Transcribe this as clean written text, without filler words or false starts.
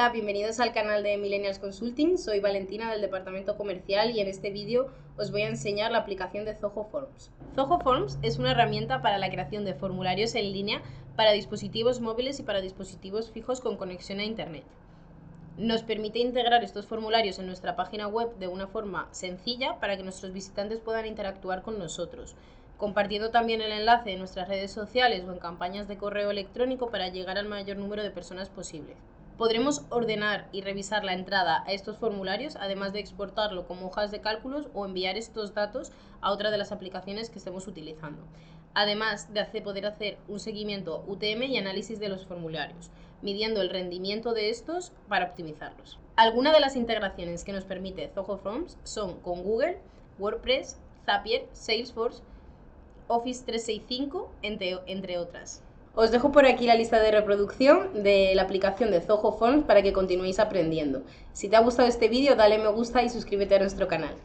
Hola, bienvenidos al canal de Millennials Consulting. Soy Valentina del departamento comercial y en este vídeo os voy a enseñar la aplicación de Zoho Forms. Zoho Forms es una herramienta para la creación de formularios en línea para dispositivos móviles y para dispositivos fijos con conexión a internet. Nos permite integrar estos formularios en nuestra página web de una forma sencilla para que nuestros visitantes puedan interactuar con nosotros, compartiendo también el enlace en nuestras redes sociales o en campañas de correo electrónico para llegar al mayor número de personas posible. Podremos ordenar y revisar la entrada a estos formularios, además de exportarlo como hojas de cálculos o enviar estos datos a otra de las aplicaciones que estemos utilizando. Además de poder hacer un seguimiento UTM y análisis de los formularios, midiendo el rendimiento de estos para optimizarlos. Algunas de las integraciones que nos permite Zoho Forms son con Google, WordPress, Zapier, Salesforce, Office 365, entre otras. Os dejo por aquí la lista de reproducción de la aplicación de Zoho Forms para que continuéis aprendiendo. Si te ha gustado este vídeo, dale me gusta y suscríbete a nuestro canal.